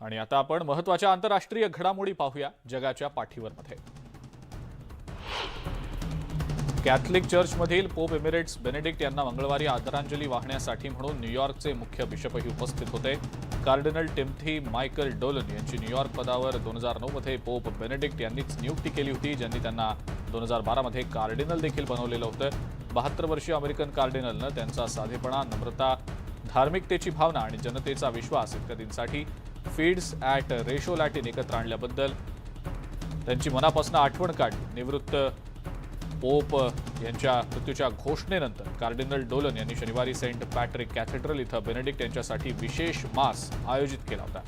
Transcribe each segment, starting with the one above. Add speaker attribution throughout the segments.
Speaker 1: आणि आता आपण महत्त्वाच्या आंतरराष्ट्रीय घडामोडी पाहूया जगाच्या पाठीवरमध्ये। कॅथलिक चर्चमधील पोप एमिरेट्स बेनेडिक्ट यांना मंगळवारी आदरांजली वाहण्यासाठी म्हणून न्यूयॉर्कचे मुख्य बिशपही उपस्थित होते। कार्डिनल टिम्थी मायकल डोलन यांची न्यूयॉर्क पदावर 2009 मध्ये पोप बेनेडिक्ट यांनीच नियुक्ती केली होती, ज्यांनी त्यांना 2012 मध्ये कार्डिनल देखील बनवलेलं होतं। 72 वर्षीय अमेरिकन कार्डिनलनं त्यांचा साधेपणा, नम्रता, धार्मिकतेची भावना आणि जनतेचा विश्वास इत्यादींसाठी फीड्स ॲट रेशो लॅटिन एकत्र आणल्याबद्दल त्यांची मनापासून आठवण काढली। निवृत्त पोप यांच्या मृत्यूच्या घोषणेनंतर कार्डिनल डोलन यांनी शनिवारी सेंट पॅट्रिक कॅथेड्रल इथं बेनेडिक्ट यांच्यासाठी विशेष मास आयोजित केला होता।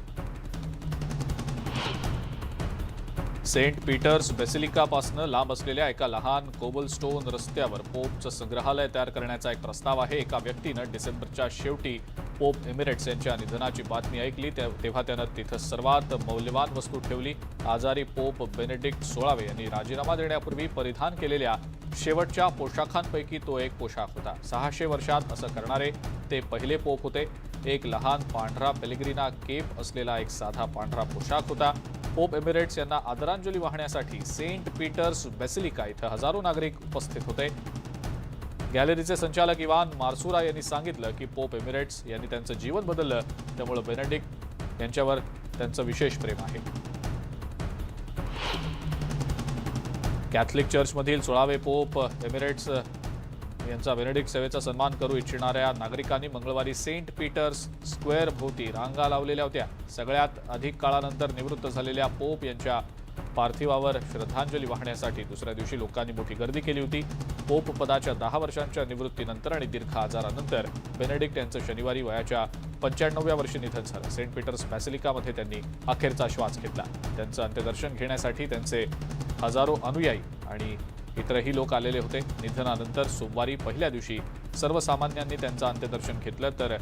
Speaker 1: सेंट पीटर्स बेसिलिकापासून लांब असलेल्या एका लहान कोबलस्टोन रस्त्यावर पोपचं संग्रहालय तयार करण्याचा एक प्रस्ताव आहे। एका व्यक्तीनं डिसेंबरच्या शेवटी पोप एमिरेट्स यांच्या निधनाची बातमी ऐकली तेव्हा त्यानं तिथं सर्वात मौल्यवान वस्तू ठेवली। आजारी पोप बेनेडिक्ट 16 यांनी राजीनामा देण्यापूर्वी परिधान केलेल्या शेवटच्या पोशाखांपैकी तो एक पोशाख होता। 600 वर्षात असं करणारे ते पहिले पोप होते। एक लहान पांढरा पेलेग्रिना केप असलेला एक साधा पांढरा पोशाख होता। पोप एमिरेट्स यांना आदरांजली वाहण्यासाठी सेंट पीटर्स बेसिलिका इथं हजारो नागरिक उपस्थित होते। गॅलरीचे संचालक इवान मार्सुरा यांनी सांगितलं की पोप एमिरेट्स यांनी त्यांचं जीवन बदललं, त्यामुळे बेनेडिक्ट यांच्यावर त्यांचं विशेष प्रेम आहे। कॅथलिक चर्चमधील 16वे पोप एमिरेट्स यांचा बेनेडिक्ट सेवेचा सन्मान करू इच्छिणाऱ्या नागरिकांनी मंगळवारी सेंट पीटर्स स्क्वेअर भोवती रांगा लावलेल्या होत्या। सगळ्यात अधिक काळानंतर निवृत्त झालेल्या पोप यांच्या पार्थिवावर श्रद्धांजली वाहण्यासाठी दुसऱ्या दिवशी लोकांनी मोठी गर्दी केली होती। पोप पदाच्या 10 वर्षांच्या निवृत्तीनंतर आणि दीर्घ आजारानंतर बेनेडिक्ट यांचं शनिवारी वयाच्या 95व्या वर्षी निधन झालं। सेंट पीटर्स बॅसिलिकामध्ये त्यांनी अखेरचा श्वास घेतला। त्यांचं अंत्यदर्शन घेण्यासाठी त्यांचे हजारो अनुयायी आणि इतरही लोक आलेले होते। निधनानंतर सोमवारी पहिल्या दिवशी सर्वसामान्यांनी त्यांचं अंत्यदर्शन घेतलं तर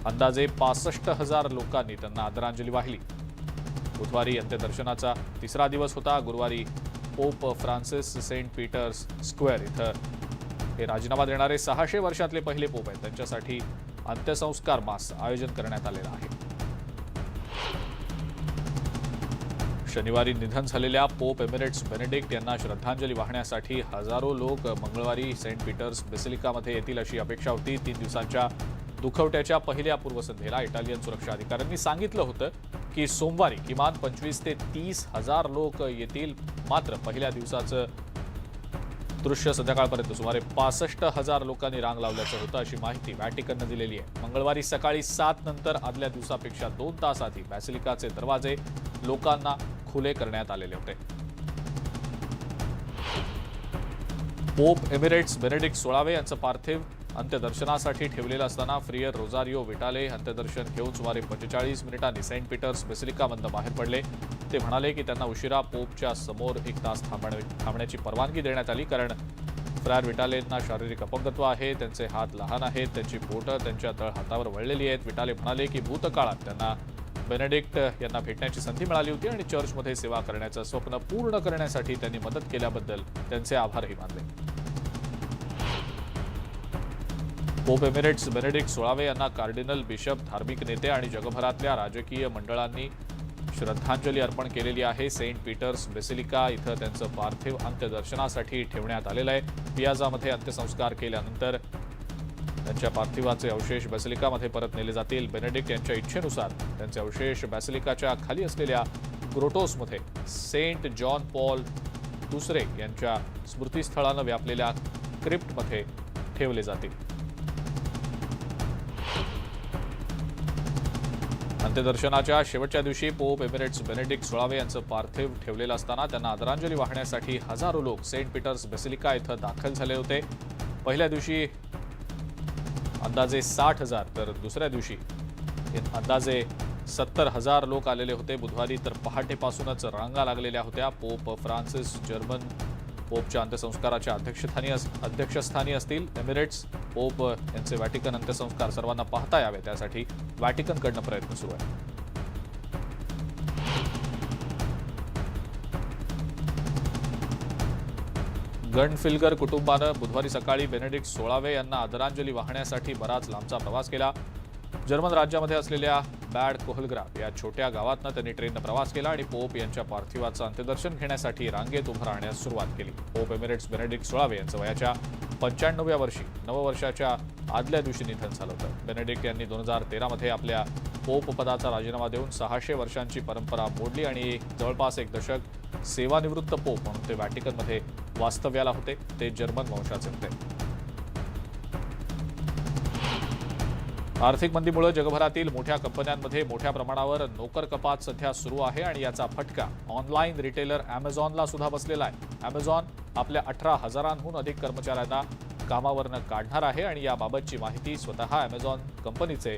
Speaker 1: अंदाजे 65,000 लोकांनी त्यांना आदरांजली वाहिली। बुधवारी अंत्यदर्शनाचा तिसरा दिवस होता। गुरुवारी Pope Francis Saint Peter's Square इथं हे राजीनामा देणारे 600 वर्षातले पहिले पोप आहेत, त्यांच्यासाठी अंत्यसंस्कार मास आयोजन करण्यात आलेला आहे। शनिवारी निधन झालेल्या पोप एमिरेट्स बेनेडिक्ट यांना श्रद्धांजली वाहण्यासाठी हजारो लोक मंगळवारी सेंट पीटर्स बेसिलिकामध्ये येतील अशी अपेक्षा होती। 3 दिवसांच्या दुखवट्याच्या पहिल्या पूर्वसंध्येला इटालियन सुरक्षा अधिकाऱ्यांनी सांगितलं होतं की सोमवारी किमान 25 ते 30 हजार लोक येतील, मात्र पहिल्या दिवसाचं दृश्य संध्याकाळपर्यंत सुमारे 65,000 लोकांनी रांग लावल्याचं होतं अशी माहिती व्हॅटिकननं दिलेली आहे। मंगळवारी सकाळी 7 नंतर आदल्या दिवसापेक्षा 2 तास आधी बॅसिलिकाचे दरवाजे लोकांना खुले करण्यात आलेले होते। पोप एमिरेट्स बेनेडिक्ट 16 यांचं पार्थिव अंत्यदर्शनासाठी ठेवलेलं असताना फ्रियर रोजारियो विटाले अंत्यदर्शन घेऊन सुमारे 45 मिनिटांनी सेंट पीटर्स बेसिलिकामधून बाहेर पडले। ते म्हणाले की त्यांना उशिरा पोपच्या समोर 1 तास थांबण्याची परवानगी देण्यात आली, कारण फ्रायर विटालेंना शारीरिक अपंगत्व आहे, त्यांचे हात लहान आहेत, त्यांची बोटं त्यांच्या तळहातावर वळलेली आहेत। विटाले म्हणाले की भूतकाळात त्यांना बेनेडिक्ट यांना भेटण्याची संधी मिळाली होती आणि चर्चमध्ये सेवा करण्याचं स्वप्न पूर्ण करण्यासाठी त्यांनी मदत केल्याबद्दल त्यांचे आभारही मानले। पोप एमिरेट्स बेनेडिक्ट 16 यांना कार्डिनल, बिशप, धार्मिक नेते आणि जगभरातल्या राजकीय मंडळांनी श्रद्धांजली अर्पण केलेली आहे। सेंट पीटर्स बेसिलिका इथं त्यांचं पार्थिव अंत्यदर्शनासाठी ठेवण्यात आलेलं आहे। पियाझामध्ये अंत्यसंस्कार केल्यानंतर त्यांच्या पार्थिवाचे अवशेष बेसिलिकामध्ये परत नेले जातील। बेनेडिक्ट यांच्या इच्छेनुसार त्यांचे अवशेष बेसिलिकाच्या खाली असलेल्या ग्रोटोसमध्ये सेंट जॉन पॉल दुसरे यांच्या स्मृतीस्थळानं व्यापलेल्या क्रिप्टमध्ये ठेवले जातील। अंत्यदर्शनाच्या शेवटच्या दिवशी पोप एमिरेट्स बेनेडिक्ट 16 यांचं पार्थिव ठेवलेलं असताना त्यांना आदरांजली वाहण्यासाठी हजारो लोक सेंट पीटर्स बेसिलिका इथं दाखल झाले होते। पहिल्या दिवशी अंदाजे 60,000 तर दुसऱ्या दिवशी अंदाजे 70,000 लोक आलेले होते। बुधवारी तर पहाटेपासूनच रांगा लागलेल्या होत्या। पोप फ्रान्सिस जर्मन पोपच्या अंत्यसंस्काराच्या अध्यक्षस्थानी असतील। एमिरेट्स पोप यांचे व्हॅटिकन अंत्यसंस्कार सर्वांना पाहता यावे, त्यासाठी व्हॅटिकनकडनं प्रयत्न सुरू आहे। गंडफिल्गर कुटुंबानं बुधवारी सकाळी बेनेडिक्ट 16 यांना आदरांजली वाहण्यासाठी बराच लांबचा प्रवास केला। जर्मन राज्यामध्ये असलेल्या बॅड कोहलग्राव या छोट्या गावातनं त्यांनी ट्रेननं प्रवास केला आणि पोप यांच्या पार्थिवाचं अंत्यदर्शन घेण्यासाठी रांगेत उभं राहण्यास सुरुवात केली. पोप एमिरेट्स बेनेडिक्ट 16 यांचं वयाच्या 95व्या वर्षी नववर्षाच्या आदल्या दिवशी निधन झालं होतं. बेनेडिक्ट यांनी 2013 मध्ये आपल्या पोप पदाचा राजीनामा देऊन 600 वर्षांची परंपरा मोडली आणि जवळपास एक दशक सेवानिवृत्त पोप म्हणून ते व्हॅटिकनमध्ये वास्तव्याला होते. ते जर्मन वंशाचे होते. आर्थिक मंदीमुळे जगभरातील मोठ्या कंपन्यांमध्ये मोठ्या प्रमाणावर नोकर कपात सध्या सुरू आहे आणि याचा फटका ऑनलाईन रिटेलर अॅमेझॉनला सुद्धा बसलेला आहे. अॅमेझॉन आपल्या 18,000हून अधिक कर्मचाऱ्यांना कामावरनं काढणार आहे आणि याबाबतची माहिती स्वतः अॅमेझॉन कंपनीचे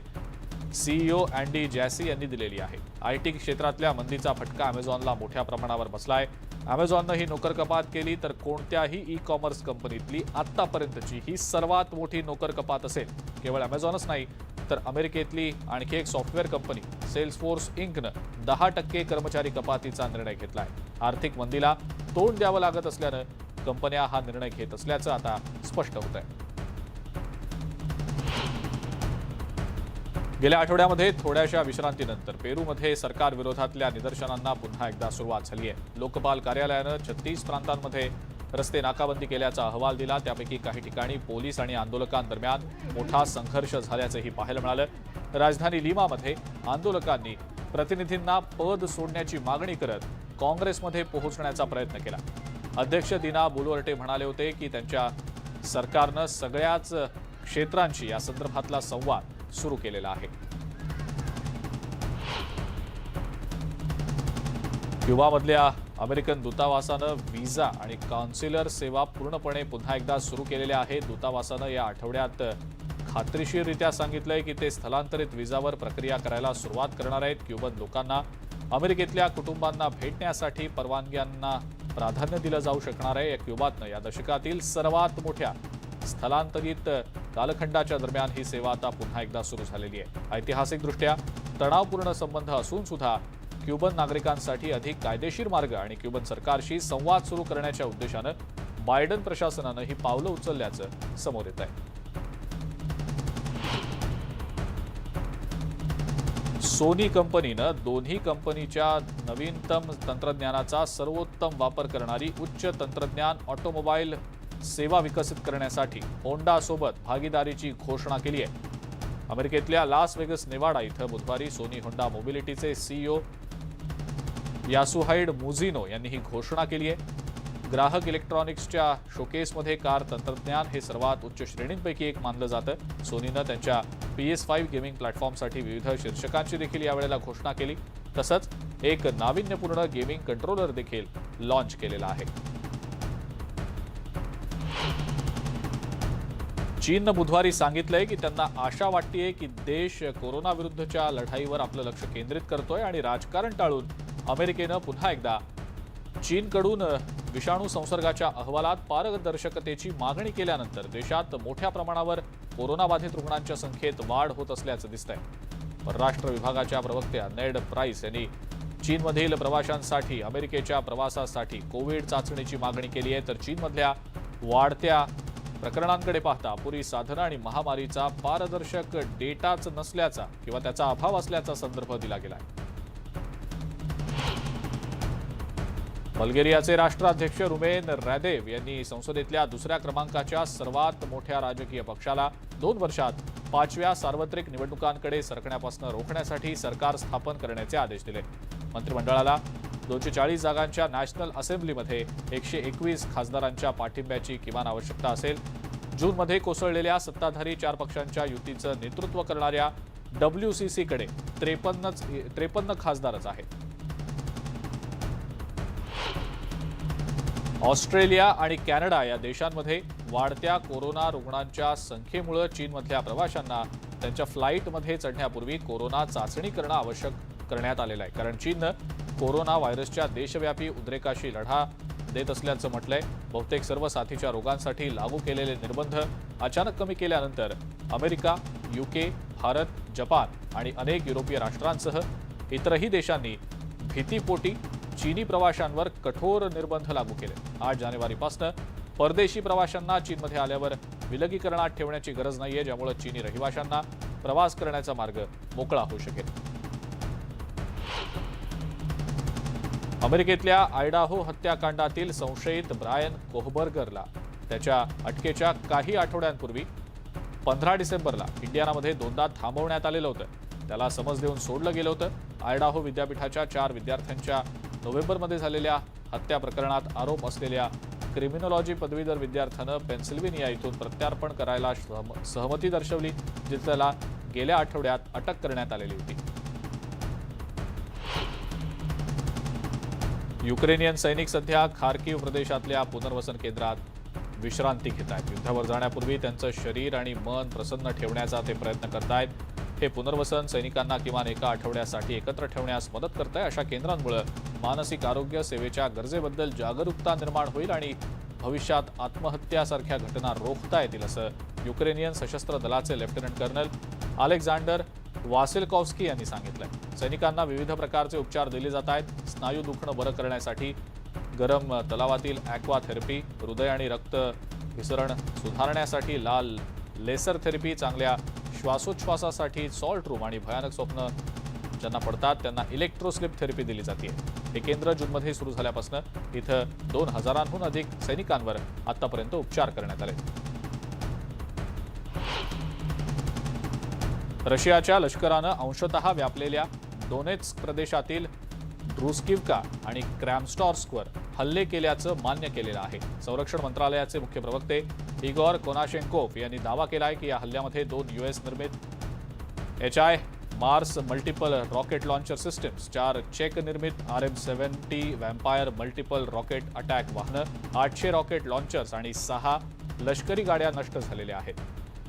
Speaker 1: सीईओ अँडी जॅसी यांनी दिलेली आहे. आयटी क्षेत्रातल्या मंदीचा फटका अॅमेझॉनला मोठ्या प्रमाणावर बसलाय. अॅमेझॉननं ही नोकर कपात केली तर कोणत्याही ई कॉमर्स कंपनीतली आतापर्यंतची ही सर्वात मोठी नोकर कपात असेल. केवळ अॅमेझॉनच नाही तर अमेरिकेतली आणखी एक सॉफ्टवेअर कंपनी सेल्सफोर्स इंकनं 10% कर्मचारी कपातीचा निर्णय घेतलाय. आर्थिक मंदीला तोंड द्यावं लागत असल्यानं कंपन्या हा निर्णय घेत असल्याचं आता स्पष्ट होत आहे. गेल्या आठवड्यामध्ये थोड्याशा विश्रांतीनंतर पेरूमध्ये सरकार विरोधातल्या निदर्शनांना पुन्हा एकदा सुरुवात झाली आहे. लोकपाल कार्यालयानं 36 प्रांतांमध्ये रस्ते नाकाबंदी केल्याचा अहवाल दिला. त्यापैकी काही ठिकाणी पोलीस आणि आंदोलकांदरम्यान मोठा संघर्ष झाल्याचंही पाहायला मिळालं. राजधानी लिमामध्ये आंदोलकांनी प्रतिनिधींना पद सोडण्याची मागणी करत काँग्रेसमध्ये पोहोचण्याचा प्रयत्न केला. अध्यक्ष दिना बुलवर्टे म्हणाले होते की त्यांच्या सरकारनं सगळ्याच क्षेत्रांशी या संदर्भातला संवाद सुरू केलेला आहे. क्युबामधल्या अमेरिकन दूतावासानं व्हिसा आणि कॉन्स्युलर सेवा पूर्णपणे पुन्हा एकदा सुरू केलेल्या आहेत. दूतावासानं या आठवड्यात खात्रीशीररित्या सांगितलंय की ते स्थलांतरित व्हिसावर प्रक्रिया करायला सुरुवात करणार आहेत. क्युबन लोकांना अमेरिकेतल्या कुटुंबांना भेटण्यासाठी परवानग्यांना प्राधान्य दिलं जाऊ शकणार आहे. या क्युबातनं या दशकातील सर्वात मोठ्या स्थलांतरित कालखंडाच्या दरम्यान ही सेवा आता पुन्हा एकदा सुरू झालेली आहे. ऐतिहासिकदृष्ट्या तणावपूर्ण संबंध असून सुद्धा क्युबन नागरिकांसाठी अधिक कायदेशीर मार्ग आणि क्युबन सरकारशी संवाद सुरू करण्याच्या उद्देशानं बायडन प्रशासनानं ही पावलं उचलल्याचं समोर येत आहे. सोनी कंपनीनं दोन्ही कंपनीच्या नवीनतम तंत्रज्ञानाचा सर्वोत्तम वापर करणारी उच्च तंत्रज्ञान ऑटोमोबाईल सेवा विकसित करण्यासाठी होंडासोबत भागीदारीची घोषणा केली आहे. अमेरिकेतल्या लास वेगस नेवाडा इथं बुधवारी सोनी होंडा मोबिलिटीचे सीईओ यासुहाइड मुझिनो यांनी ही घोषणा केली आहे. ग्राहक इलेक्ट्रॉनिक्सच्या शोकेसमध्ये कार तंत्रज्ञान हे सर्वात उच्च श्रेणींपैकी एक मानलं जातं. सोनीनं त्यांच्या PS5 गेमिंग प्लॅटफॉर्मसाठी विविध शीर्षकांची देखील यावेळेला घोषणा केली. तसंच एक नाविन्यपूर्ण गेमिंग कंट्रोलर देखील लॉन्च केलेला आहे. चीननं बुधवारी सांगितलंय की त्यांना आशा वाटतेय की देश कोरोनाविरुद्धच्या लढाईवर आपलं लक्ष केंद्रित करतोय आणि राजकारण टाळून अमेरिकेनं पुन्हा एकदा चीनकडून विषाणू संसर्गाच्या अहवालात पारदर्शकतेची मागणी केल्यानंतर देशात मोठ्या प्रमाणावर कोरोनाबाधित रुग्णांच्या संख्येत वाढ होत असल्याचं दिसतंय. परराष्ट्र विभागाच्या प्रवक्त्या नेड प्राइस यांनी चीनमधील प्रवाशांसाठी अमेरिकेच्या प्रवासासाठी कोविड चाचणीची मागणी केली आहे. तर चीनमधल्या वाढत्या प्रकरणांकडे पाहता अपुरी साधनं आणि महामारीचा पारदर्शक डेटाच नसल्याचा किंवा त्याचा अभाव असल्याचा संदर्भ दिला गेला. बल्गेरियाचे राष्ट्राध्यक्ष रुमेन रॅदेव यांनी संसदेतल्या दुसऱ्या क्रमांकाच्या सर्वात मोठ्या राजकीय पक्षाला 2 वर्षात 5व्या सार्वत्रिक निवडणुकांकडे सरकण्यापासून रोखण्यासाठी सरकार स्थापन करण्याचे आदेश दिले. मंत्रिमंडळाला 240 जागांच्या नॅशनल असेंब्लीमध्ये 121 खासदारांच्या पाठिंब्याची किमान आवश्यकता असेल. जूनमध्ये कोसळलेल्या सत्ताधारी 4 पक्षांच्या युतीचं नेतृत्व करणाऱ्या WCCकडे 53 खासदारच आहेत. ऑस्ट्रेलिया आणि कॅनडा या देशांमध्ये वाढत्या कोरोना रुग्णांच्या संख्येमुळे चीनमधल्या प्रवाशांना त्यांच्या फ्लाईटमध्ये चढण्यापूर्वी कोरोना चाचणी करणं आवश्यक करण्यात आलेलं आहे. कारण चीननं कोरोना व्हायरसच्या देशव्यापी उद्रेकाशी लढा देत असल्याचं म्हटलंय. बहुतेक सर्व साथीच्या रोगांसाठी लागू केलेले निर्बंध अचानक कमी केल्यानंतर अमेरिका, UK, भारत, जपान आणि अनेक युरोपीय राष्ट्रांसह इतरही देशांनी भीतीपोटी चीनी प्रवाशांवर कठोर निर्बंध लागू केले. 8 जानेवारीपासून परदेशी प्रवाशांना चीनमध्ये आल्यावर विलगीकरणात ठेवण्याची गरज नाहीये, ज्यामुळे चीनी रहिवाशांना प्रवास करण्याचा मार्ग मोकळा होऊ शकेल. अमेरिकेतल्या आयडाहो हत्याकांडातील संशयित ब्रायन कोहबर्गरला त्याच्या अटकेच्या काही आठवड्यांपूर्वी 15 डिसेंबरला इंडियानामध्ये दोनदा थांबवण्यात आलेलं होतं. त्याला समज देऊन सोडलं गेलं होतं. आयडाहो विद्यापीठाच्या 4 विद्यार्थ्यांच्या नोव्हेंबरमध्ये झालेल्या हत्या प्रकरणात आरोप असलेल्या क्रिमिनॉलॉजी पदवीधर विद्यार्थ्यानं पेन्सिल्व्हेनिया इथून प्रत्यार्पण करायला सहमती दर्शवली, जिथे त्याला गेल्या आठवड्यात अटक करण्यात आलेली होती. युक्रेनियन सैनिक सध्या खार्किव्ह प्रदेशातल्या पुनर्वसन केंद्रात विश्रांती घेत आहेत. युद्धावर जाण्यापूर्वी त्यांचं शरीर आणि मन प्रसन्न ठेवण्याचा ते प्रयत्न करतायत. हे पुनर्वसन सैनिकांना किमान एका आठवड्यासाठी एकत्र ठेवण्यास मदत करत आहे. अशा केंद्रांमुळे मानसिक आरोग्य सेवेच्या गरजेबद्दल जागरूकता निर्माण होईल आणि भविष्यात आत्महत्यासारख्या घटना रोखता येतील, असं युक्रेनियन सशस्त्र दलाचे लेफ्टनंट कर्नल अलेक्झांडर वासिलकॉव्स्की यांनी सांगितलंय. सैनिकांना विविध प्रकारचे उपचार दिले जात आहेत. स्नायू दुखणं बरं करण्यासाठी गरम तलावातील ॲक्वा थेरपी, हृदय आणि रक्त विसरण सुधारण्यासाठी लाल लेसर थेरपी, चांगल्या श्वासोच्छवासासाठी सॉल्ट रूम आणि भयानक स्वप्न ज्यांना पडतात त्यांना इलेक्ट्रोस्लिप थेरपी दिली जाते. हे केंद्र जूनमध्ये सुरू झाल्यापासून इथं 2000हून अधिक सैनिकांवर आतापर्यंत उपचार करण्यात आले. रशियाच्या लष्करानं अंशतः व्यापलेल्या डोनेत्स्क प्रदेशातील ड्रुस्किव्का आणि क्रॅमस्टॉर्स्कवर हल्ले केल्याचं मान्य केलेलं आहे. संरक्षण मंत्रालयाचे मुख्य प्रवक्ते इगोर कोनाशेन्कोव्ह यांनी दावा केलाय की या हल्ल्यामध्ये 2 US निर्मित HIMARS multiple rocket launcher systems, 4 चेक निर्मित RM-70 वॅम्पायर मल्टिपल रॉकेट अटॅक वाहनं, 800 रॉकेट लॉन्चर्स आणि 6 लष्करी गाड्या नष्ट झालेल्या आहेत.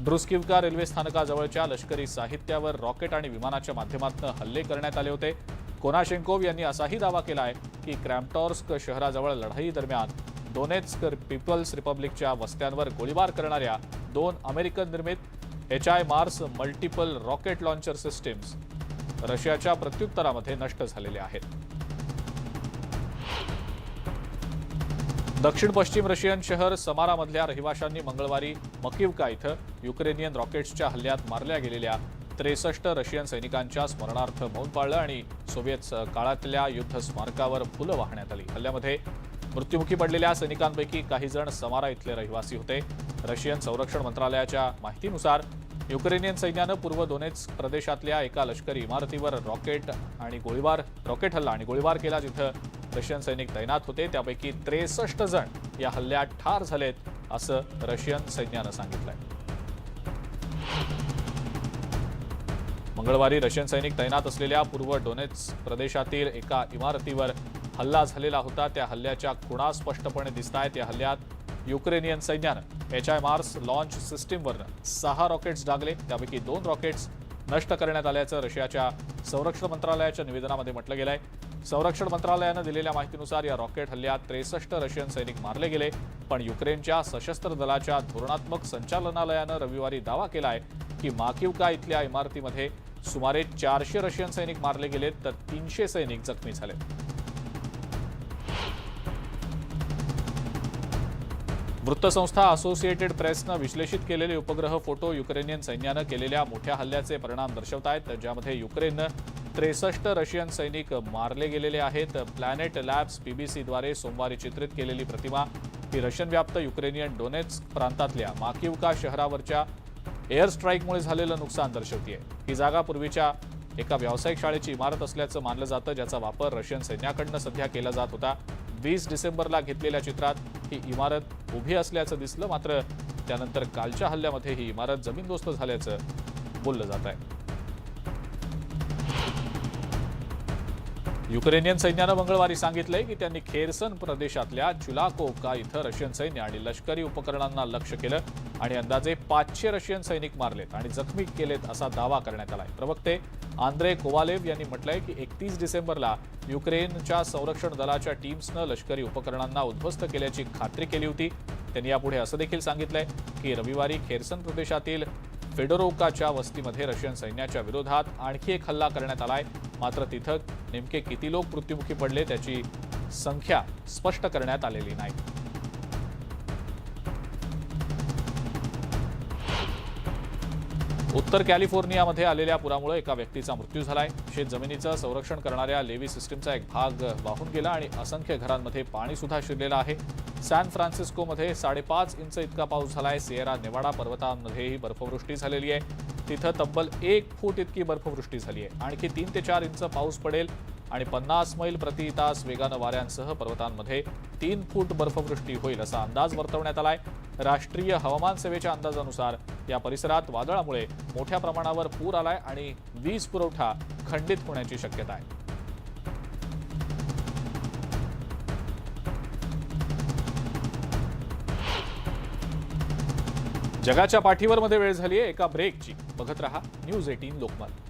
Speaker 1: ड्रुस्किव्का रेल्वे स्थानकाजवळच्या लष्करी साहित्यावर रॉकेट आणि विमानाच्या माध्यमातून हल्ले करण्यात आले होते. कोनाशेन्कोव्ह यांनी असाही दावा केला आहे की क्रॅमटॉर्स्क शहराजवळ लढाई दरम्यान डोनेत्स्क पीपल्स रिपब्लिकच्या वस्त्यांवर गोळीबार करणाऱ्या 2 अमेरिकन निर्मित HIMARS multiple rocket launcher systems रशियाच्या प्रत्युत्तरामध्ये नष्ट झालेल्या आहेत. दक्षिण पश्चिम रशियन शहर समारामधल्या रहिवाशांनी मंगळवारी मकिव्का इथं युक्रेनियन रॉकेट्सच्या हल्ल्यात मारल्या गेलेल्या 63 रशियन सैनिकांच्या स्मरणार्थ मौन पाळलं आणि सोव्हिएत काळातल्या युद्ध स्मारकावर फुलं वाहण्यात आली. हल्ल्यामध्ये मृत्युमुखी पडलेल्या सैनिकांपैकी काही जण समारा इथले रहिवासी होते. रशियन संरक्षण मंत्रालयाच्या माहितीनुसार युक्रेनियन सैन्यानं पूर्व डोनेत्स्क प्रदेशातल्या एका लष्करी इमारतीवर रॉकेट हल्ला आणि गोळीबार केला, जिथं रशियन सैनिक तैनात होते. त्यापैकी 63 जण या हल्ल्यात ठार झालेत, असं रशियन सैन्यानं सांगितलंय. मंगळवारी रशियन सैनिक तैनात असलेल्या पूर्व डोनेत्स्क प्रदेशातील एका इमारतीवर हल्ला झालेला होता. त्या हल्ल्याच्या खुणा स्पष्टपणे दिसतायत. या हल्ल्यात युक्रेनियन सैन्यानं HIMARS लॉन्च सिस्टीमवरनं 6 रॉकेट्स डागले. त्यापैकी 2 रॉकेट्स नष्ट करण्यात आल्याचं रशियाच्या संरक्षण मंत्रालयाच्या निवेदनामध्ये म्हटलं गेलंय. संरक्षण मंत्रालयानं दिलेल्या माहितीनुसार या रॉकेट हल्ल्यात 63 रशियन सैनिक मारले गेले. पण युक्रेनच्या सशस्त्र दलाच्या धोरणात्मक संचालनालयानं रविवारी दावा केलाय की माकिव्का इथल्या इमारतीमध्ये सुमारे 400 रशियन सैनिक मारले गेलेत, तर 300 सैनिक जखमी झाले. वृत्तसंस्था असोसिएटेड प्रेसनं विश्लेषित केलेले उपग्रह फोटो युक्रेनियन सैन्यानं केलेल्या मोठ्या हल्ल्याचे परिणाम दर्शवतायत, ज्यामध्ये युक्रेननं 63 रशियन सैनिक मारले गेलेले आहेत. प्लॅनेट लॅब्स PBCद्वारे सोमवारी चित्रित केलेली प्रतिमा ही रशियन व्याप्त युक्रेनियन डोनेत्स्क प्रांतातल्या माकिव्का शहरावरच्या एअर स्ट्राईकमुळे झालेलं नुकसान दर्शवतीये. ही जागा पूर्वीच्या एका व्यावसायिक शाळेची इमारत असल्याचं मानलं जातं, ज्याचा वापर रशियन सैन्याकडनं सध्या केला जात होता. 20 डिसेंबरला घेतलेल्या चित्रात ही इमारत उभी असल्याचं दिसलं, मात्र त्यानंतर कालच्या हल्ल्यामध्ये ही इमारत जमीनदोस्त झाल्याचं बोललं जात आहे. युक्रेनियन सैन्यानं मंगळवारी सांगितलंय की त्यांनी खेर्सन प्रदेशातल्या चुलाकोव्का इथं रशियन सैन्य आणि लष्करी उपकरणांना लक्ष्य केलं आणि अंदाजे 500 रशियन सैनिक मारलेत आणि जखमी केलेत, असा दावा करण्यात आलाय. प्रवक्ते आंद्रे कोवालेव यांनी म्हटलंय की 31 डिसेंबरला युक्रेनच्या संरक्षण दलाच्या टीम्सनं लष्करी उपकरणांना उद्ध्वस्त केल्याची खात्री केली होती. त्यांनी यापुढे असं देखील सांगितलंय की रविवारी खेर्सन प्रदेशातील फेडोरोव्काच्या वस्तीमध्ये रशियन सैन्याच्या विरोधात आणखी एक हल्ला करण्यात आलाय. मात्र तिथं नेमके किती लोक मृत्युमुखी पडले त्याची संख्या स्पष्ट करण्यात आलेली नाही. उत्तर कॅलिफोर्नियामध्ये आलेल्या पुरामुळे एका व्यक्तीचा मृत्यू झालाय. शेतजमिनीचं संरक्षण करणाऱ्या लेव्ही सिस्टीमचा एक भाग वाहून गेला आणि असंख्य घरांमध्ये पाणी सुद्धा शिरलेलं आहे. सॅन फ्रान्सिस्कोमध्ये 5.5 इंच इतका पाऊस झालाय. सिएरा नेवाडा पर्वतांमध्येही बर्फवृष्टी झालेली आहे. तिथं तब्बल 1 फूट इतकी बर्फवृष्टी झाली आहे. आणखी 3 ते 4 इंच पाऊस पडेल आणि 50 मैल प्रति तास वेगानं वाऱ्यांसह पर्वतांमध्ये 3 फूट बर्फवृष्टी होईल असा अंदाज वर्तवण्यात आलाय. राष्ट्रीय हवामान सेवेच्या अंदाजानुसार या परिसरात वादळामुळे मोठ्या प्रमाणावर पूर आलाय आणि वीज पुरवठा खंडित होण्याची शक्यता आहे. जगाच्या पाठीवर मध्ये वेळ झाली आहे एका ब्रेकची. बघत रहा न्यूज 18 लोकमत.